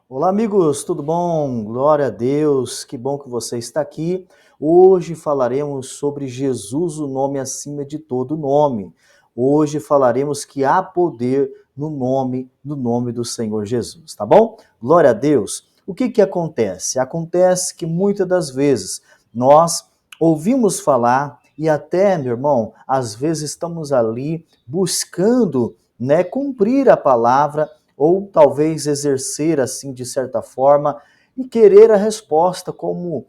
Olá, amigos, tudo bom? Glória a Deus, que bom que você está aqui. Hoje falaremos sobre Jesus, o nome acima de todo nome. Hoje falaremos que há poder no nome do Senhor Jesus, tá bom? Glória a Deus. O que acontece? Acontece que muitas das vezes nós ouvimos falar e até, meu irmão, às vezes estamos ali buscando, cumprir a palavra ou talvez exercer assim de certa forma e querer a resposta como,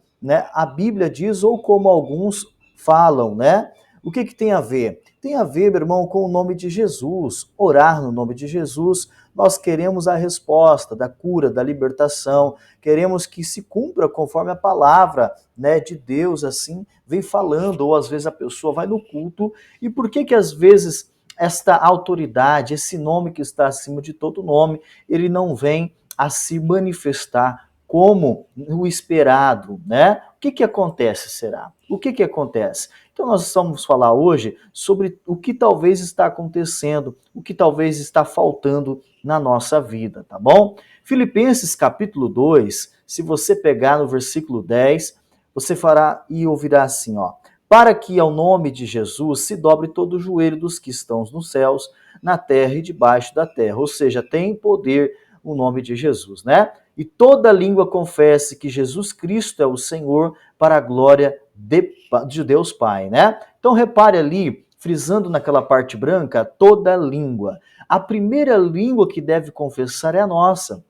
a Bíblia diz ou como alguns falam, né? O que tem a ver? Tem a ver, meu irmão, com o nome de Jesus, orar no nome de Jesus. Nós queremos a resposta da cura, da libertação, queremos que se cumpra conforme a palavra, de Deus assim vem falando, ou às vezes a pessoa vai no culto e por que às vezes esta autoridade, esse nome que está acima de todo nome, ele não vem a se manifestar como o esperado, né? O que acontece, será? O que acontece? Então nós vamos falar hoje sobre o que talvez está acontecendo, o que talvez está faltando na nossa vida, tá bom? Filipenses capítulo 2, se você pegar no versículo 10, você fará e ouvirá assim, ó: para que ao nome de Jesus se dobre todo o joelho dos que estão nos céus, na terra e debaixo da terra. Ou seja, tem poder o nome de Jesus, né? E toda língua confesse que Jesus Cristo é o Senhor, para a glória de Deus Pai, né? Então repare ali, frisando naquela parte branca, toda língua. A primeira língua que deve confessar é a nossa,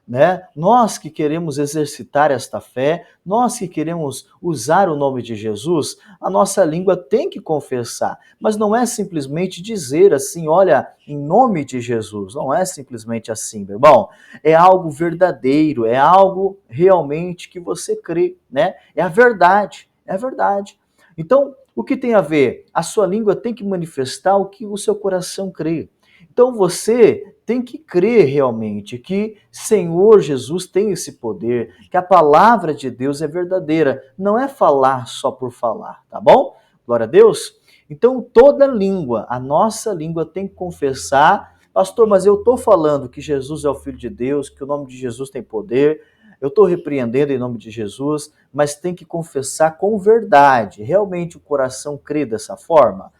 né? Nós que queremos exercitar esta fé, nós que queremos usar o nome de Jesus, a nossa língua tem que confessar, mas não é simplesmente dizer assim, olha, em nome de Jesus, não é simplesmente assim, meu irmão, é algo verdadeiro, é algo realmente que você crê, né? É a verdade, é a verdade. Então, o que tem a ver? A sua língua tem que manifestar o que o seu coração crê. Então você tem que crer realmente que Senhor Jesus tem esse poder, que a palavra de Deus é verdadeira, não é falar só por falar, tá bom? Glória a Deus. Então toda língua, a nossa língua tem que confessar, pastor, mas eu estou falando que Jesus é o Filho de Deus, que o nome de Jesus tem poder, eu estou repreendendo em nome de Jesus, mas tem que confessar com verdade. Realmente o coração crê dessa forma?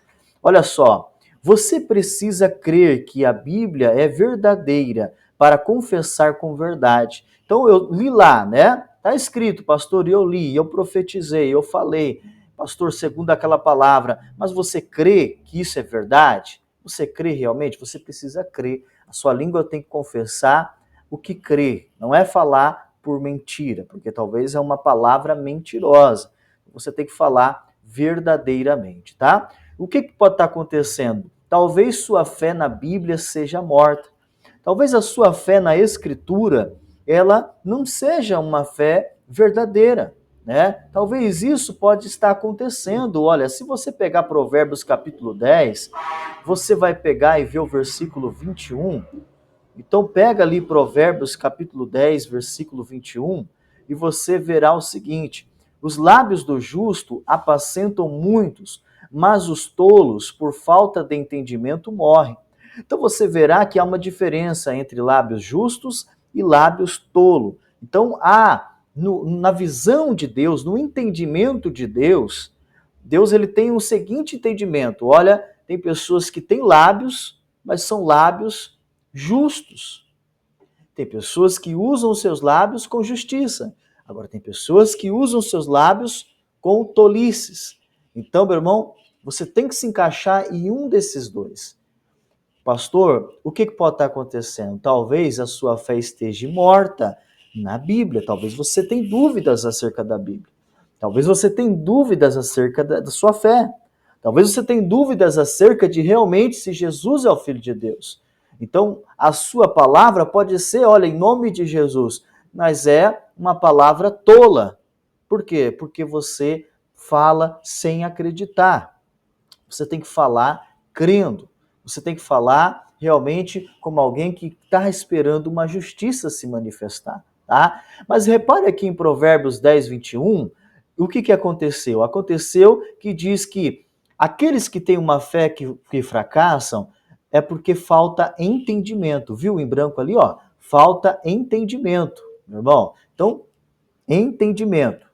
Olha só, você precisa crer que a Bíblia é verdadeira para confessar com verdade. Então eu li lá, né? Está escrito, pastor, eu li, eu profetizei, eu falei, pastor, segundo aquela palavra, mas você crê que isso é verdade? Você crê realmente? Você precisa crer. A sua língua tem que confessar o que crê, não é falar por mentira, porque talvez é uma palavra mentirosa. Você tem que falar verdadeiramente, tá? O que pode estar acontecendo? Talvez sua fé na Bíblia seja morta. Talvez a sua fé na Escritura, ela não seja uma fé verdadeira, né? Talvez isso pode estar acontecendo. Olha, se você pegar Provérbios capítulo 10, você vai pegar e ver o versículo 21. Então pega ali Provérbios capítulo 10, versículo 21, e você verá o seguinte: os lábios do justo apacentam muitos, mas os tolos, por falta de entendimento, morrem. Então você verá que há uma diferença entre lábios justos e lábios tolo. Então na visão de Deus, no entendimento de Deus, Deus ele tem o seguinte entendimento: olha, tem pessoas que têm lábios, mas são lábios justos. Tem pessoas que usam os seus lábios com justiça. Agora, tem pessoas que usam os seus lábios com tolices. Então, meu irmão, você tem que se encaixar em um desses dois. Pastor, o que pode estar acontecendo? Talvez a sua fé esteja morta na Bíblia. Talvez você tenha dúvidas acerca da Bíblia. Talvez você tenha dúvidas acerca da sua fé. Talvez você tenha dúvidas acerca de realmente se Jesus é o Filho de Deus. Então, a sua palavra pode ser, olha, em nome de Jesus, mas é uma palavra tola. Por quê? Porque você fala sem acreditar. Você tem que falar crendo. Você tem que falar realmente como alguém que está esperando uma justiça se manifestar, tá? Mas repare aqui em Provérbios 10, 21, o que aconteceu? Aconteceu que diz que aqueles que têm uma fé que fracassam é porque falta entendimento, viu em branco ali, ó? falta entendimento, meu irmão. Então, entendimento.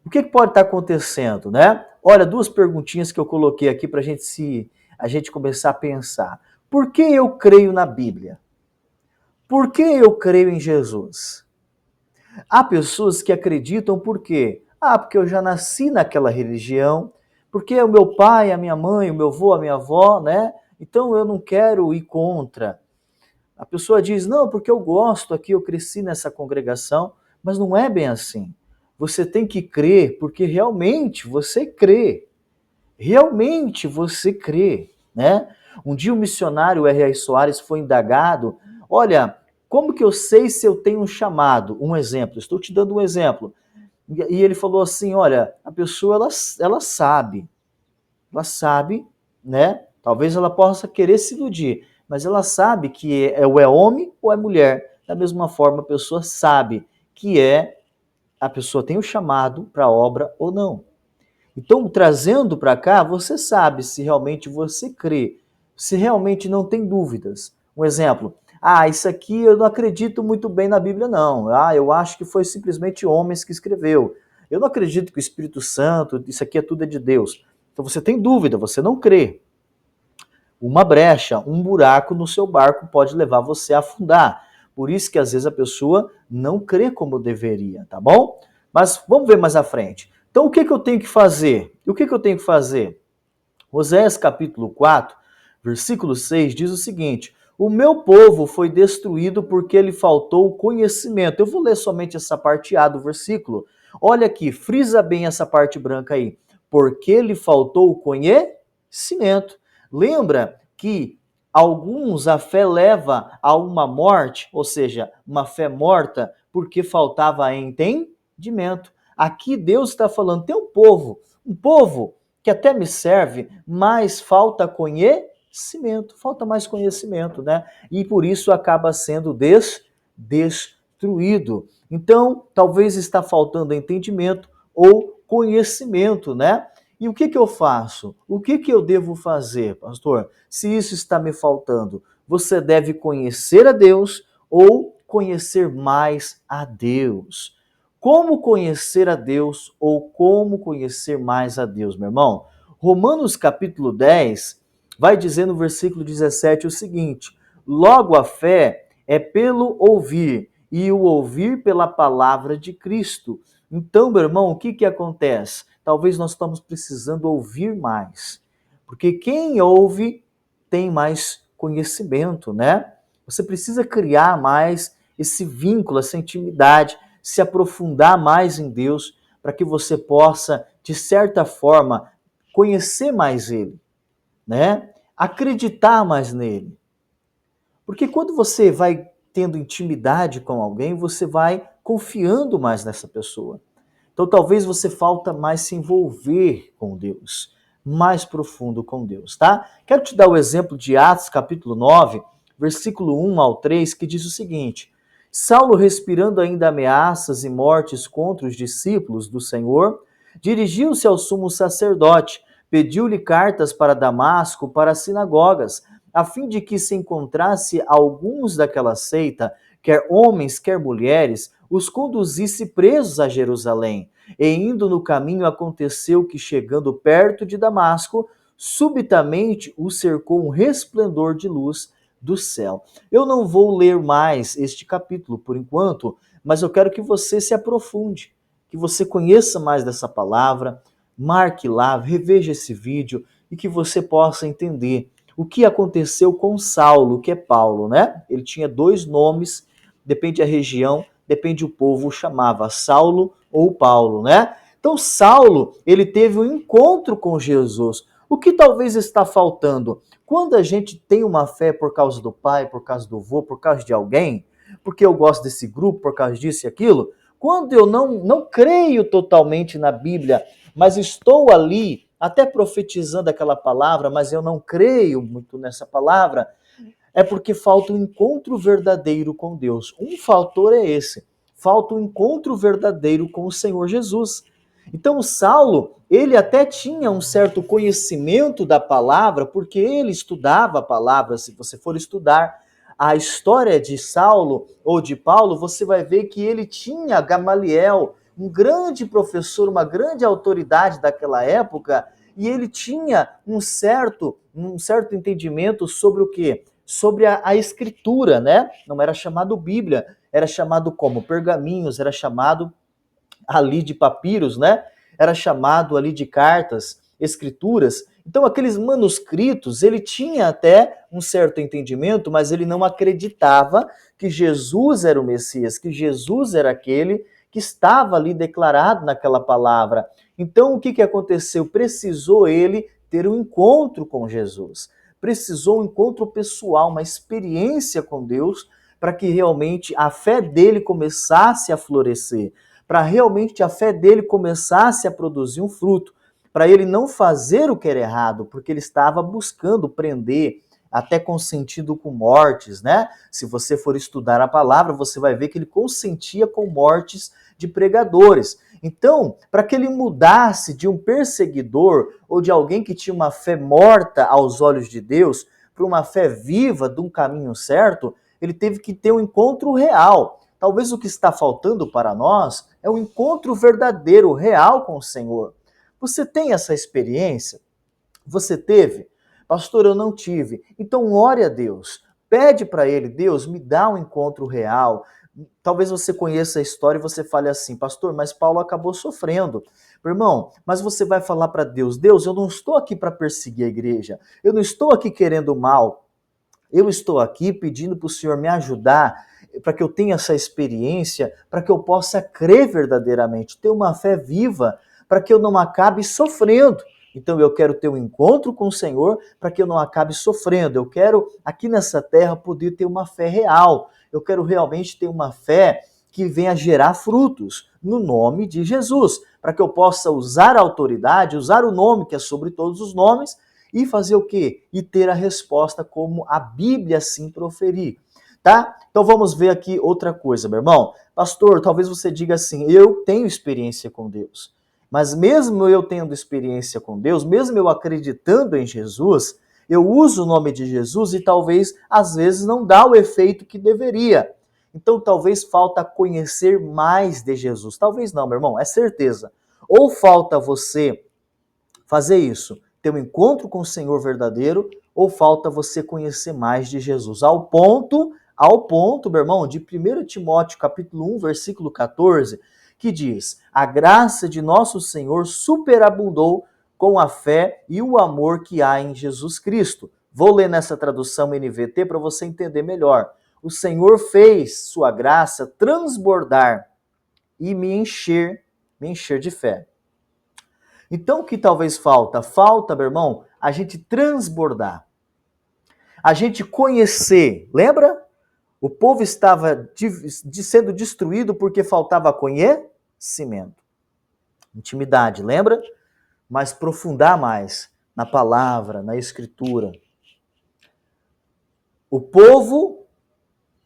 O que pode estar acontecendo, né? Olha, duas perguntinhas que eu coloquei aqui para a gente começar a pensar. Por que eu creio na Bíblia? Por que eu creio em Jesus? Há pessoas que acreditam por quê? Ah, porque eu já nasci naquela religião, porque o meu pai, a minha mãe, o meu avô, a minha avó, né? Então eu não quero ir contra. A pessoa diz, não, porque eu gosto aqui, eu cresci nessa congregação, mas não é bem assim. Você tem que crer porque realmente você crê. Realmente você crê, né? Um dia o missionário R.A. Soares foi indagado, olha, como que eu sei se eu tenho um chamado? Um exemplo, estou te dando um exemplo. E ele falou assim, olha, a pessoa, ela sabe, né? Talvez ela possa querer se iludir, mas ela sabe que ou é homem ou é mulher. Da mesma forma, a pessoa sabe que a pessoa tem o chamado para a obra ou não. Então, trazendo para cá, você sabe se realmente você crê, se realmente não tem dúvidas. Um exemplo, isso aqui eu não acredito muito bem na Bíblia, não. Eu acho que foi simplesmente homens que escreveu. Eu não acredito que o Espírito Santo, isso aqui é tudo de Deus. Então você tem dúvida, você não crê. Uma brecha, um buraco no seu barco pode levar você a afundar. Por isso que às vezes a pessoa não crê como deveria, tá bom? Mas vamos ver mais à frente. Então o que eu tenho que fazer? O que eu tenho que fazer? Oséias capítulo 4, versículo 6 diz o seguinte: o meu povo foi destruído porque lhe faltou conhecimento. Eu vou ler somente essa parte A do versículo. Olha aqui, frisa bem essa parte branca aí. Porque lhe faltou conhecimento. Lembra que alguns a fé leva a uma morte, ou seja, uma fé morta, porque faltava entendimento. Aqui Deus está falando, tem um povo que até me serve, mas falta conhecimento, falta mais conhecimento, né? E por isso acaba sendo destruído. Então, talvez está faltando entendimento ou conhecimento, né? E o que eu faço? O que eu devo fazer, pastor? Se isso está me faltando, você deve conhecer a Deus ou conhecer mais a Deus. Como conhecer a Deus ou como conhecer mais a Deus, meu irmão? Romanos capítulo 10 vai dizer no versículo 17 o seguinte: logo a fé é pelo ouvir, e o ouvir pela palavra de Cristo. Então, meu irmão, o que acontece? Talvez nós estamos precisando ouvir mais, porque quem ouve tem mais conhecimento, né? Você precisa criar mais esse vínculo, essa intimidade, se aprofundar mais em Deus, para que você possa, de certa forma, conhecer mais Ele, né? Acreditar mais nele. Porque quando você vai tendo intimidade com alguém, você vai confiando mais nessa pessoa. Então talvez você falta mais se envolver com Deus, mais profundo com Deus, tá? Quero te dar o exemplo de Atos capítulo 9, versículo 1 ao 3, que diz o seguinte: Saulo, respirando ainda ameaças e mortes contra os discípulos do Senhor, dirigiu-se ao sumo sacerdote, pediu-lhe cartas para Damasco, para as sinagogas, a fim de que se encontrasse alguns daquela seita, quer homens, quer mulheres, os conduzisse presos a Jerusalém. E indo no caminho, aconteceu que, chegando perto de Damasco, subitamente o cercou um resplendor de luz do céu. Eu não vou ler mais este capítulo por enquanto, mas eu quero que você se aprofunde, que você conheça mais dessa palavra, marque lá, reveja esse vídeo e que você possa entender o que aconteceu com Saulo, que é Paulo, né? Ele tinha dois nomes, depende da região, depende do povo, o chamava Saulo ou Paulo, né? Então Saulo, ele teve um encontro com Jesus. O que talvez está faltando? Quando a gente tem uma fé por causa do pai, por causa do avô, por causa de alguém, porque eu gosto desse grupo, por causa disso e aquilo, quando eu não creio totalmente na Bíblia, mas estou ali até profetizando aquela palavra, mas eu não creio muito nessa palavra, é porque falta um encontro verdadeiro com Deus. Um fator é esse, falta um encontro verdadeiro com o Senhor Jesus. Então o Saulo, ele até tinha um certo conhecimento da palavra, porque ele estudava a palavra, se você for estudar a história de Saulo ou de Paulo, você vai ver que ele tinha Gamaliel, um grande professor, uma grande autoridade daquela época, e ele tinha um certo entendimento sobre o quê? Sobre a escritura, né? Não era chamado Bíblia, era chamado como? Pergaminhos, era chamado ali de papiros, né? Era chamado ali de cartas, escrituras. Então, aqueles manuscritos, ele tinha até um certo entendimento, mas ele não acreditava que Jesus era o Messias, que Jesus era aquele que estava ali declarado naquela palavra. Então, o que, que aconteceu? Precisou ele ter um encontro com Jesus. Precisou um encontro pessoal, uma experiência com Deus, para que realmente a fé dele começasse a florescer, para realmente a fé dele começasse a produzir um fruto, para ele não fazer o que era errado, porque ele estava buscando prender, até consentindo com mortes, né? Se você for estudar a palavra, você vai ver que ele consentia com mortes de pregadores. Então, para que ele mudasse de um perseguidor ou de alguém que tinha uma fé morta aos olhos de Deus para uma fé viva de um caminho certo, ele teve que ter um encontro real. Talvez o que está faltando para nós é um encontro verdadeiro, real com o Senhor. Você tem essa experiência? Você teve? Pastor, eu não tive. Então ore a Deus. Pede para Ele, Deus, me dá um encontro real. Talvez você conheça a história e você fale assim, pastor, mas Paulo acabou sofrendo. Meu irmão, mas você vai falar para Deus, Deus, eu não estou aqui para perseguir a igreja. Eu não estou aqui querendo mal. Eu estou aqui pedindo para o Senhor me ajudar, para que eu tenha essa experiência, para que eu possa crer verdadeiramente, ter uma fé viva, para que eu não acabe sofrendo. Então eu quero ter um encontro com o Senhor para que eu não acabe sofrendo. Eu quero, aqui nessa terra, poder ter uma fé real. Eu quero realmente ter uma fé que venha gerar frutos, no nome de Jesus, para que eu possa usar a autoridade, usar o nome que é sobre todos os nomes, e fazer o quê? E ter a resposta como a Bíblia assim proferir, tá? Então vamos ver aqui outra coisa, meu irmão. Pastor, talvez você diga assim, eu tenho experiência com Deus, mas mesmo eu tendo experiência com Deus, mesmo eu acreditando em Jesus, eu uso o nome de Jesus e talvez, às vezes, não dá o efeito que deveria. Então talvez falta conhecer mais de Jesus. Talvez não, meu irmão, é certeza. Ou falta você fazer isso, ter um encontro com o Senhor verdadeiro, ou falta você conhecer mais de Jesus? Ao ponto, meu irmão, de 1 Timóteo capítulo 1, versículo 14, que diz, a graça de nosso Senhor superabundou com a fé e o amor que há em Jesus Cristo. Vou ler nessa tradução NVT para você entender melhor. O Senhor fez sua graça transbordar e me encher de fé. Então, o que talvez falta? Falta, meu irmão, a gente transbordar. A gente conhecer. Lembra? O povo estava sendo destruído porque faltava conhecimento. Intimidade, lembra? Mas aprofundar mais na palavra, na escritura. O povo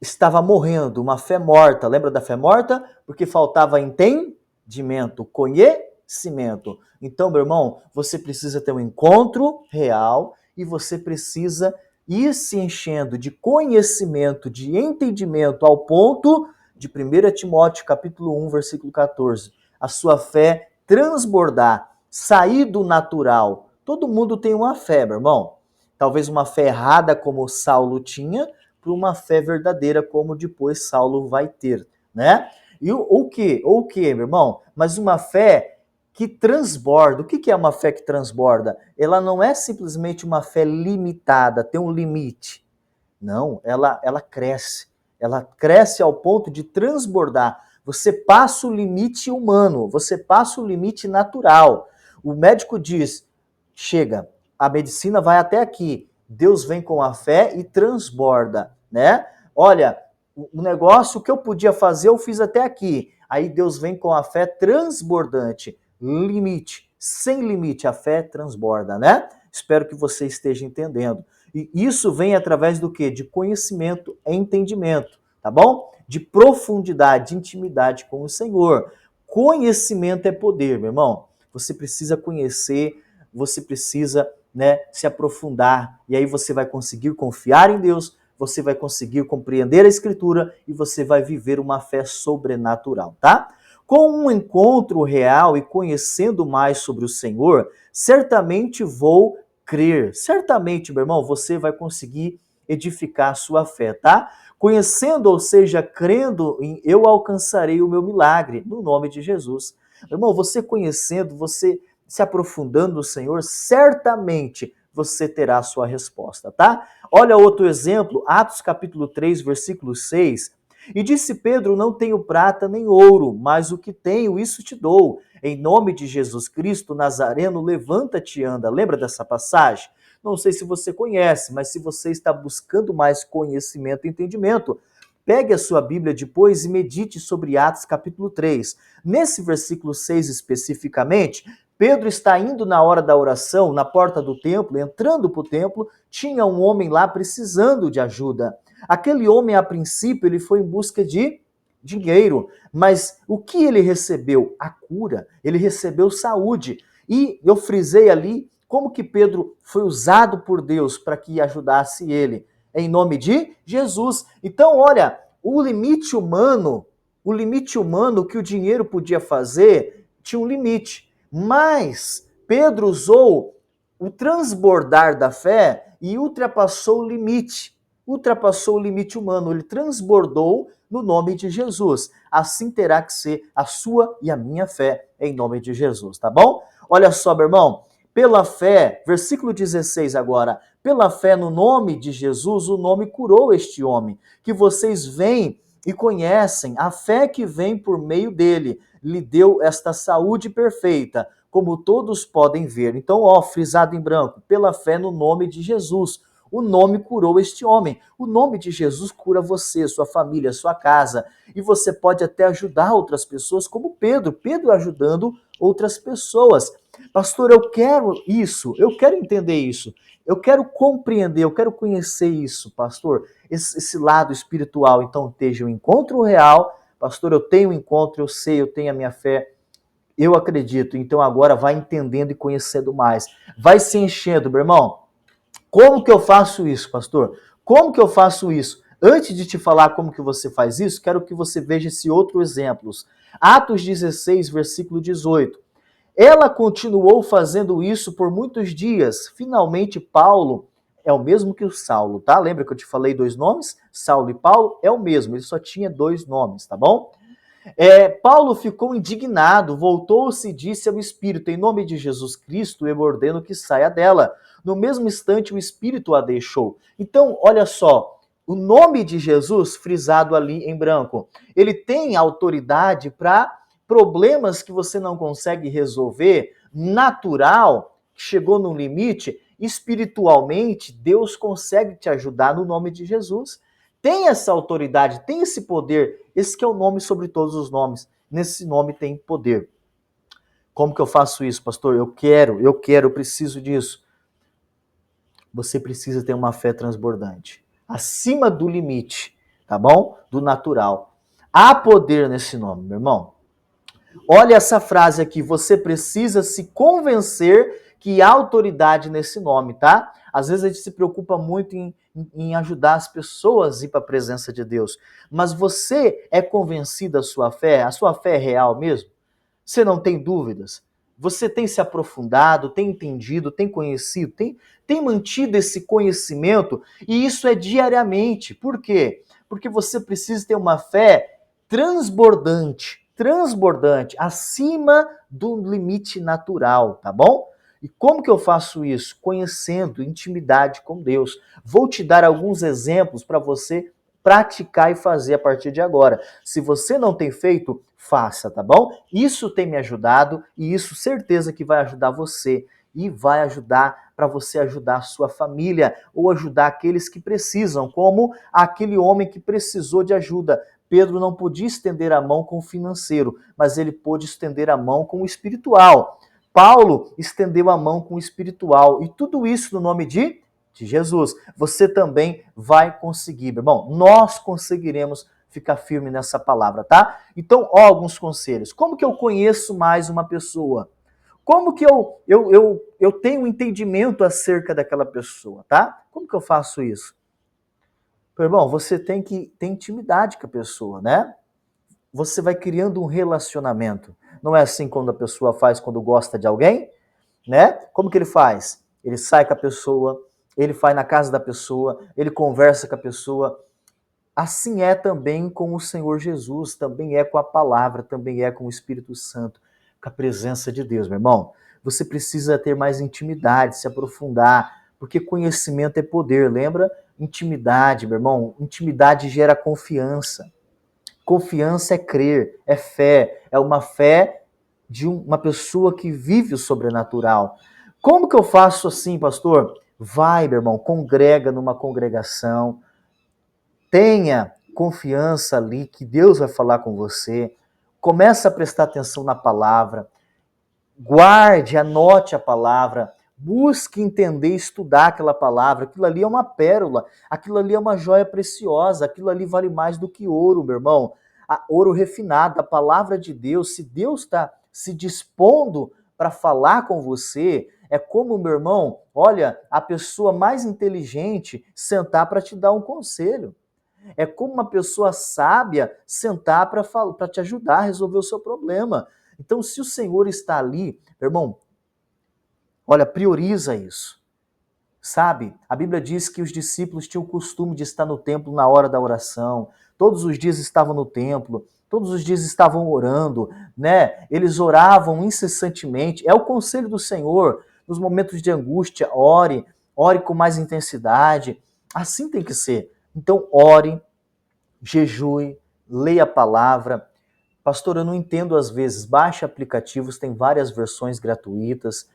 estava morrendo, uma fé morta. Lembra da fé morta? Porque faltava entendimento, conhecimento. Então, meu irmão, você precisa ter um encontro real e você precisa ir se enchendo de conhecimento, de entendimento, ao ponto de 1 Timóteo capítulo 1, versículo 14. A sua fé transbordar, sair do natural. Todo mundo tem uma fé, meu irmão. Talvez uma fé errada como Saulo tinha, para uma fé verdadeira como depois Saulo vai ter, né? E o que, meu irmão? Mas uma fé que transborda. O que é uma fé que transborda? Ela não é simplesmente uma fé limitada, tem um limite. Não, ela cresce. Ela cresce ao ponto de transbordar. Você passa o limite humano, você passa o limite natural. O médico diz, chega, a medicina vai até aqui. Deus vem com a fé e transborda, né? Olha, o negócio que eu podia fazer, eu fiz até aqui. Aí Deus vem com a fé transbordante. Limite, sem limite, a fé transborda, né? Espero que você esteja entendendo. E isso vem através do quê? De conhecimento e entendimento, tá bom? De profundidade, de intimidade com o Senhor. Conhecimento é poder, meu irmão. Você precisa conhecer, você precisa, né, se aprofundar, e aí você vai conseguir confiar em Deus, você vai conseguir compreender a Escritura e você vai viver uma fé sobrenatural, tá? Com um encontro real e conhecendo mais sobre o Senhor, certamente vou crer. Certamente, meu irmão, você vai conseguir edificar a sua fé, tá? Conhecendo, ou seja, crendo em eu alcançarei o meu milagre, no nome de Jesus. Meu irmão, você conhecendo, você se aprofundando no Senhor, certamente você terá a sua resposta, tá? Olha outro exemplo, Atos capítulo 3, versículo 6. E disse Pedro: não tenho prata nem ouro, mas o que tenho, isso te dou. Em nome de Jesus Cristo Nazareno, levanta-te e anda. Lembra dessa passagem? Não sei se você conhece, mas se você está buscando mais conhecimento e entendimento, pegue a sua Bíblia depois e medite sobre Atos capítulo 3. Nesse versículo 6 especificamente, Pedro está indo na hora da oração, na porta do templo, entrando para o templo, tinha um homem lá precisando de ajuda. Aquele homem, a princípio, ele foi em busca de dinheiro, mas o que ele recebeu? A cura, ele recebeu saúde. E eu frisei ali como que Pedro foi usado por Deus para que ajudasse ele, em nome de Jesus. Então, olha, o limite humano que o dinheiro podia fazer, tinha um limite. Mas Pedro usou o transbordar da fé e ultrapassou o limite. Ultrapassou o limite humano, ele transbordou no nome de Jesus. Assim terá que ser a sua e a minha fé em nome de Jesus, tá bom? Olha só, meu irmão, pela fé, versículo 16 agora, pela fé no nome de Jesus, o nome curou este homem, que vocês veem e conhecem, a fé que vem por meio dele, lhe deu esta saúde perfeita, como todos podem ver. Então, ó, frisado em branco, pela fé no nome de Jesus, o nome curou este homem. O nome de Jesus cura você, sua família, sua casa. E você pode até ajudar outras pessoas, como Pedro. Pedro ajudando outras pessoas. Pastor, eu quero isso, eu quero entender isso. Eu quero compreender, eu quero conhecer isso, pastor. Esse lado espiritual. Então, esteja um encontro real. Pastor, eu tenho um encontro, eu sei, eu tenho a minha fé. Eu acredito. Então, agora vai entendendo e conhecendo mais. Vai se enchendo, meu irmão. Como que eu faço isso, pastor? Como que eu faço isso? Antes de te falar como que você faz isso, quero que você veja esse outro exemplo. Atos 16, versículo 18. Ela continuou fazendo isso por muitos dias. Finalmente, Paulo é o mesmo que o Saulo, tá? Lembra que eu te falei dois nomes? Saulo e Paulo é o mesmo, ele só tinha dois nomes, tá bom? Paulo ficou indignado, voltou-se e disse ao Espírito: em nome de Jesus Cristo, eu ordeno que saia dela. No mesmo instante, o Espírito a deixou. Então, olha só, o nome de Jesus, frisado ali em branco, ele tem autoridade para problemas que você não consegue resolver, natural, chegou no limite, espiritualmente, Deus consegue te ajudar no nome de Jesus. Tem essa autoridade, tem esse poder, esse que é o nome sobre todos os nomes. Nesse nome tem poder. Como que eu faço isso, pastor? Eu preciso disso. Você precisa ter uma fé transbordante, acima do limite, tá bom? Do natural. Há poder nesse nome, meu irmão. Olha essa frase aqui, você precisa se convencer que há autoridade nesse nome, tá? Às vezes a gente se preocupa muito em ajudar as pessoas a ir para a presença de Deus, mas você é convencido da sua fé? A sua fé é real mesmo? Você não tem dúvidas? Você tem se aprofundado, tem entendido, tem conhecido, tem mantido esse conhecimento, e isso é diariamente. Por quê? Porque você precisa ter uma fé transbordante, acima do limite natural, tá bom? E como que eu faço isso? Conhecendo intimidade com Deus. Vou te dar alguns exemplos para você praticar e fazer a partir de agora. Se você não tem feito, faça, tá bom? Isso tem me ajudado e isso certeza que vai ajudar você e vai ajudar para você ajudar a sua família ou ajudar aqueles que precisam, como aquele homem que precisou de ajuda. Pedro não podia estender a mão com o financeiro, mas ele pôde estender a mão com o espiritual. Paulo estendeu a mão com o espiritual. E tudo isso no nome de Jesus. Você também vai conseguir, meu irmão. Nós conseguiremos ficar firme nessa palavra, tá? Então, ó, alguns conselhos. Como que eu conheço mais uma pessoa? Como que eu tenho um entendimento acerca daquela pessoa, tá? Como que eu faço isso? Meu irmão, você tem que ter intimidade com a pessoa, né? Você vai criando um relacionamento. Não é assim quando a pessoa faz quando gosta de alguém, né? Como que ele faz? Ele sai com a pessoa, ele vai na casa da pessoa, ele conversa com a pessoa. Assim é também com o Senhor Jesus, também é com a palavra, também é com o Espírito Santo, com a presença de Deus, meu irmão. Você precisa ter mais intimidade, se aprofundar, porque conhecimento é poder, lembra? Intimidade, meu irmão. Intimidade gera confiança. Confiança é crer, é fé, é uma fé de uma pessoa que vive o sobrenatural. Como que eu faço assim, pastor? Vai, meu irmão, congrega numa congregação, tenha confiança ali que Deus vai falar com você, começa a prestar atenção na palavra, guarde, anote a palavra, busque entender, estudar aquela palavra. Aquilo ali é uma pérola, aquilo ali é uma joia preciosa, aquilo ali vale mais do que ouro, meu irmão. Ouro refinado, a palavra de Deus, se Deus está se dispondo para falar com você, é como, meu irmão, olha, a pessoa mais inteligente sentar para te dar um conselho. É como uma pessoa sábia sentar para te ajudar a resolver o seu problema. Então, se o Senhor está ali, meu irmão, olha, prioriza isso. Sabe? A Bíblia diz que os discípulos tinham o costume de estar no templo na hora da oração. Todos os dias estavam no templo, todos os dias estavam orando, né? Eles oravam incessantemente. É o conselho do Senhor. Nos momentos de angústia, ore, ore com mais intensidade. Assim tem que ser. Então, ore, jejue, leia a palavra. Pastor, eu não entendo às vezes. Baixe aplicativos, tem várias versões gratuitas.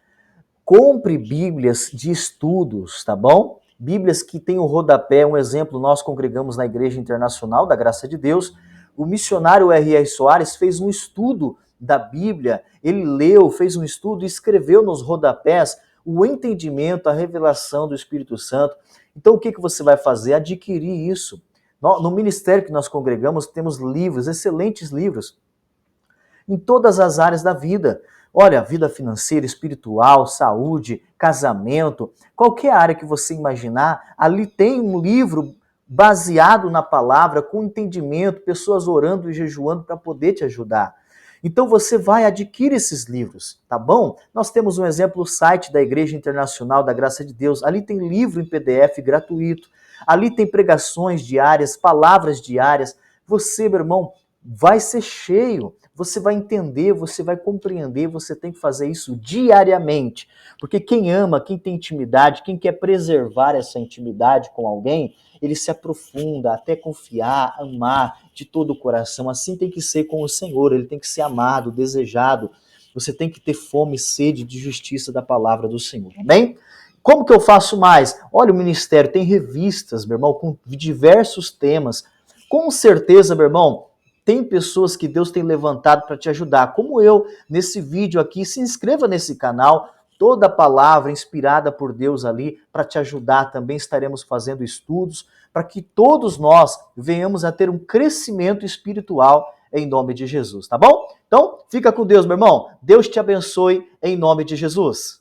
Compre Bíblias de estudos, tá bom? Bíblias que tem o rodapé. Um exemplo, nós congregamos na Igreja Internacional da Graça de Deus. O missionário R.R. Soares fez um estudo da Bíblia. Ele leu, fez um estudo e escreveu nos rodapés o entendimento, a revelação do Espírito Santo. Então, o que você vai fazer? Adquirir isso. No ministério que nós congregamos, temos livros, excelentes livros, em todas as áreas da vida. Olha, vida financeira, espiritual, saúde, casamento, qualquer área que você imaginar, ali tem um livro baseado na palavra, com entendimento, pessoas orando e jejuando para poder te ajudar. Então você vai adquirir esses livros, tá bom? Nós temos um exemplo, o site da Igreja Internacional da Graça de Deus. Ali tem livro em PDF gratuito. Ali tem pregações diárias, palavras diárias. Você, meu irmão, vai ser cheio. Você vai entender, você vai compreender, você tem que fazer isso diariamente. Porque quem ama, quem tem intimidade, quem quer preservar essa intimidade com alguém, ele se aprofunda até confiar, amar de todo o coração. Assim tem que ser com o Senhor, ele tem que ser amado, desejado. Você tem que ter fome e sede de justiça da palavra do Senhor, amém? Como que eu faço mais? Olha, o ministério tem revistas, meu irmão, com diversos temas. Com certeza, meu irmão, tem pessoas que Deus tem levantado para te ajudar, como eu, nesse vídeo aqui. Se inscreva nesse canal, toda a palavra inspirada por Deus ali para te ajudar. Também estaremos fazendo estudos para que todos nós venhamos a ter um crescimento espiritual em nome de Jesus, tá bom? Então, fica com Deus, meu irmão. Deus te abençoe em nome de Jesus.